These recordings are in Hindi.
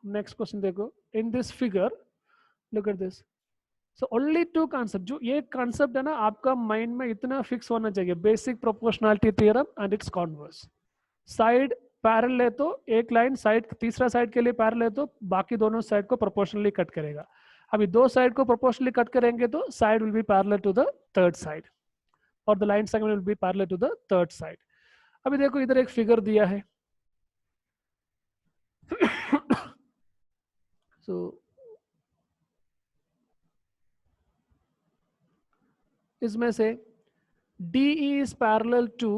नेक्स्ट क्वेश्चन देखो, in this figure look at this, so only two concept, जो ये कॉन्सेप्ट है ना आपका माइंड में इतना फिक्स होना चाहिए, basic proportionality theorem and its converse. Side parallel है तो एक लाइन साइड, तीसरा साइड के लिए पैरेलल है तो बाकी दोनों साइड को प्रोपोर्शनली कट करेगा। अभी दो साइड को प्रोपोर्शनली कट करेंगे तो side will be parallel to the third side, और the line segment will be parallel to the third side. अभी देखो इधर एक फिगर दिया है सो इसमें से DE is parallel to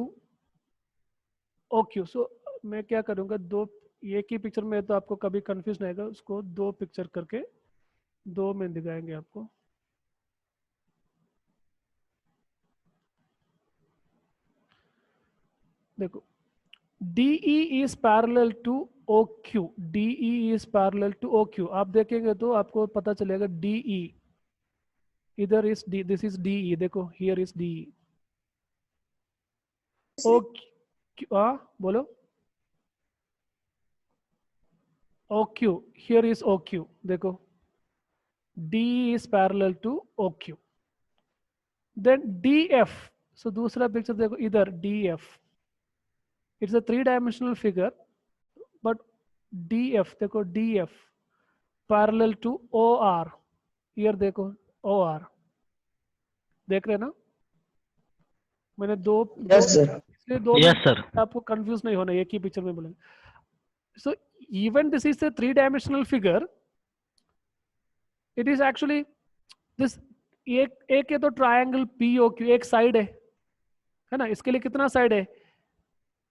OQ। So मैं क्या करूंगा, दो एक ही पिक्चर में तो आपको कभी कंफ्यूज नहीं आएगा, उसको दो पिक्चर करके दो में दिखाएंगे आपको। देखो DE is parallel to OQ, DE is parallel to OQ। आप देखेंगे तो आपको पता चलेगा DE इधर is D, this is DE, देखो हियर इज DE। OQ बोलो, OQ हियर इज OQ, देखो DE is parallel to OQ. Then DF, so दूसरा पिक्चर देखो इधर DF, it's a 3-dimensional figure, but DF देखो DF parallel to OR, here देखो OR, देख रहे ना, मैंने दो Yes, sir. इसलिए दो Yes, में sir. आपको कंफ्यूज नहीं होना, एक ही पिक्चर में बोलेंगे। So even this is a 3-dimensional figure, it is actually this, एक है तो ट्रायंगल POQ, एक साइड है ना, इसके लिए कितना साइड है,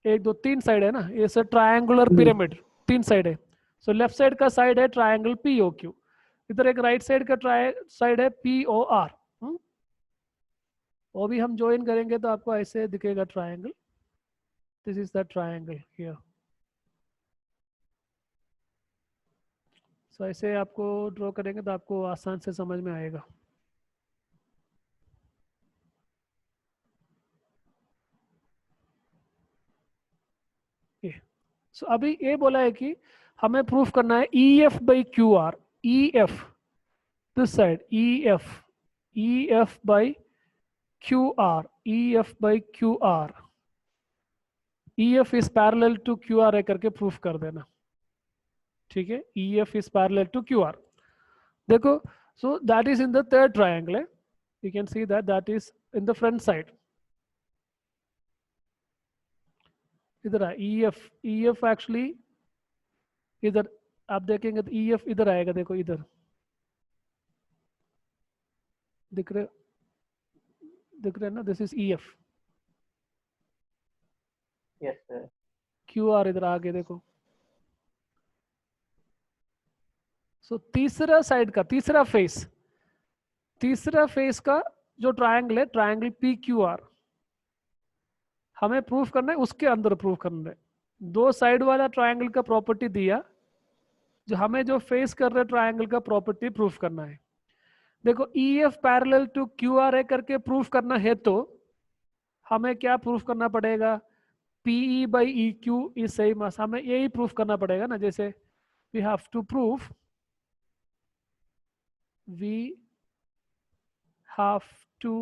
एक दो तीन साइड है ना, ये सर ट्रायंगुलर पिरामिड, तीन साइड है। सो लेफ्ट साइड का साइड है ट्रायंगल POQ, इधर एक राइट साइड का साइड है POR। वो भी हम ज्वाइन करेंगे तो आपको ऐसे दिखेगा triangle, this is the triangle here. So ऐसे आपको ड्रॉ करेंगे तो आपको आसान से समझ में आएगा। सो अभी ये बोला है कि हमें प्रूफ करना है EF by QR, EF this side, EF by QR, EF by QR, EF is parallel to QR है करके प्रूफ कर देना, ठीक है। EF is parallel to QR, देखो so that is in the third triangle, you can see that is in the front side। इधर है EF एक्चुअली इधर आप देखेंगे तो EF इधर आएगा, देखो इधर दिख रहे ना, this is EF। Yes, sir. QR इधर आगे देखो। सो तीसरा साइड का तीसरा फेस का जो ट्रायंगल है, ट्रायंगल PQR, हमें प्रूफ करना है, उसके अंदर प्रूफ करना है। दो साइड वाला ट्रायंगल का प्रॉपर्टी दिया, जो हमें जो फेस कर रहे ट्रायंगल का प्रॉपर्टी प्रूफ करना है। देखो EF पैरेलल टू QR है करके प्रूफ करना है तो हमें क्या प्रूफ करना पड़ेगा, PE by EQ is same as, हमें यही प्रूफ करना पड़ेगा ना। जैसे we have to proof, we have to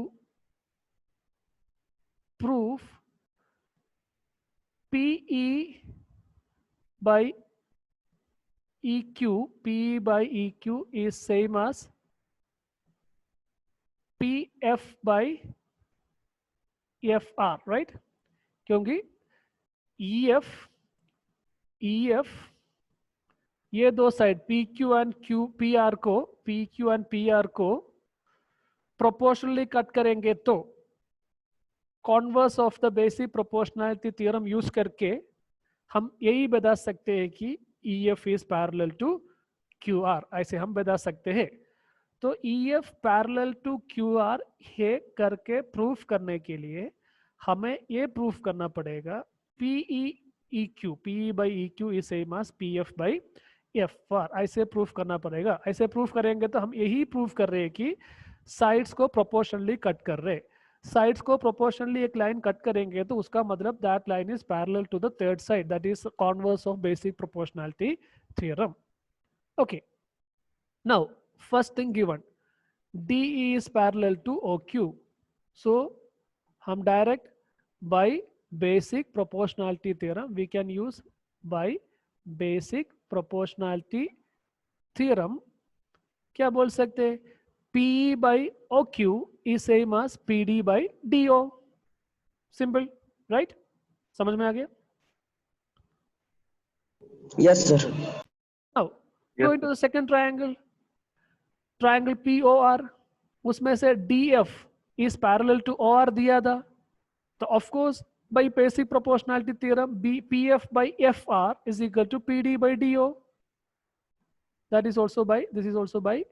prove PE by EQ is same as PF by FR, right? क्योंकि EF ये दो साइड PQ एंड PR को प्रोपोर्शनली कट करेंगे तो converse of the basic proportionality theorem use करके हम यही बता सकते हैं कि EF is parallel to QR, ऐसे हम बता सकते हैं। तो EF पैरेलल टू QR है करके प्रूफ करने के लिए हमें ये प्रूफ करना पड़ेगा PE by EQ is same as PF by FR, ऐसे प्रूफ करना पड़ेगा। ऐसे प्रूफ करेंगे तो हम यही प्रूफ कर रहे हैं कि साइड्स को प्रोपोर्शनली कट कर रहे, साइड्स को प्रोपोर्शनली एक लाइन कट करेंगे तो उसका मतलब that line is parallel to the third side, that is converse of basic proportionality theorem. Okay. Now, first thing given, DE is parallel to OQ. So, हम direct by basic proportionality theorem, we can use by basic proportionality theorem. क्या बोल सकते हैं? PE by OQ is same as PD by DO. Simple, right? समझ में आ गया? Yes, sir. Now, Yes, go into the second triangle. Triangle POR. उसमें से DF is parallel to OR दिया था. So of course, by basic proportionality theorem, PF by FR is equal to PD by DO. That is also by, this is also by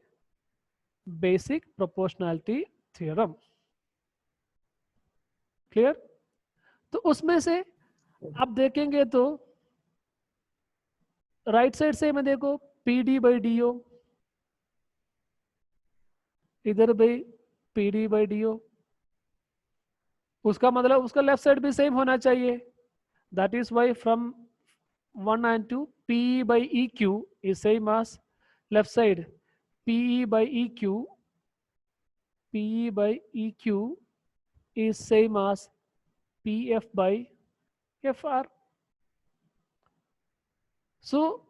basic proportionality theorem. Clear? तो उसमें से आप देखेंगे तो राइट साइड से में देखो PD by DO, इधर भी PD by DO. उसका मतलब उसका लेफ्ट साइड भी सेम होना चाहिए. That is why from 1 and 2, PE by EQ is same as left side. PE by EQ is same as PF by FR. So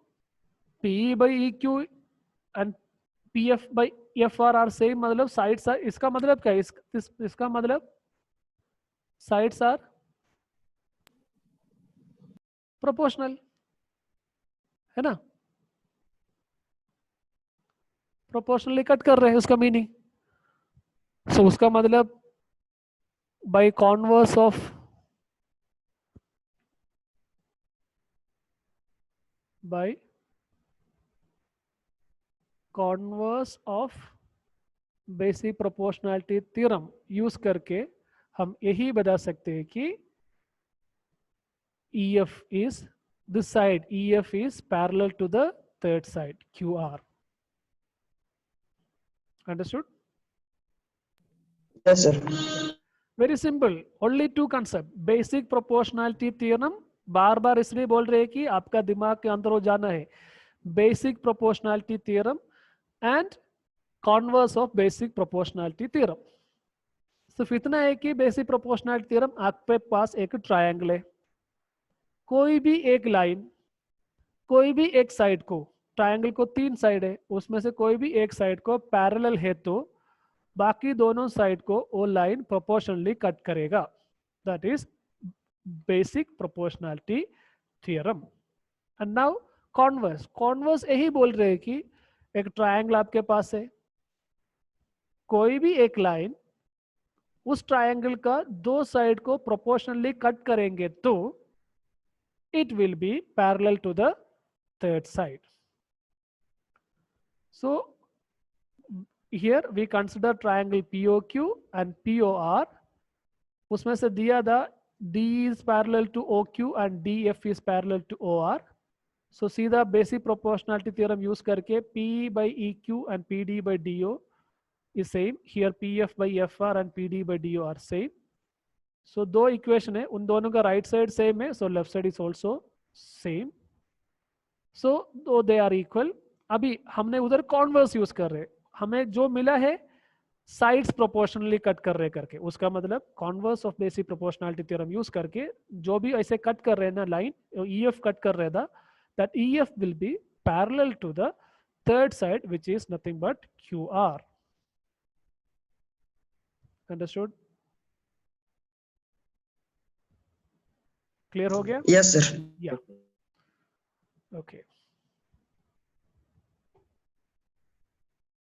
PE by EQ and PF by FR are same. मतलब sides are, इसका मतलब क्या है? इसका मतलब sides are proportional, है ना? Proportionally कट कर रहे हैं, उसका मीनिंग. So उसका मतलब by converse of basic proportionality theorem use करके हम यही बता सकते हैं कि EF is this side, EF is parallel to the third side, QR. Understood? Yes, sir. Very simple. Only two concept. Basic proportionality theorem. बार बार इसलिए बोल रहे हैं कि आपका दिमाग के अंदर हो जाना है. Basic proportionality theorem and converse of basic proportionality theorem. सिर्फ इतना है कि बेसिक प्रोपोर्शनैलिटी थ्योरम, आपके पास एक ट्रायंगल है, कोई भी एक लाइन, कोई भी एक साइड को, ट्रायंगल को 3 साइड है, उसमें से कोई भी एक साइड को पैरेलल है तो बाकी दोनों साइड को वो लाइन प्रोपोर्शनली कट करेगा. That is basic proportionality theorem. And now converse यही बोल रहे हैं कि एक ट्रायंगल आपके पास है, कोई भी एक लाइन उस ट्रायंगल का 2 साइड को प्रोपोर्शनली कट करेंगे तो it will be parallel to the third side. So here we consider triangle POQ and POR. उसमें से दिया था D is parallel to OQ and DF is parallel to OR. So सीधा basic proportionality theorem use करके P by EQ and PD by DO is same. Here PF by FR and PD by DO are same. So दो इक्वेशन है, उन दोनों का राइट साइड सेम है, so left side is also same. So दो दे आर इक्वल. अभी हमने उधर कॉन्वर्स यूज कर रहे, हमें जो मिला है साइड्स प्रोपोर्शनली कट कर रहे करके, उसका मतलब converse of basic proportionality theorem use करके जो भी ऐसे कट कर रहे हैं ना लाइन, EF कट कर रहे था, that EF will be parallel to the third side which is nothing but QR. Understood? Clear हो गया? Yes, sir. Yeah. Okay.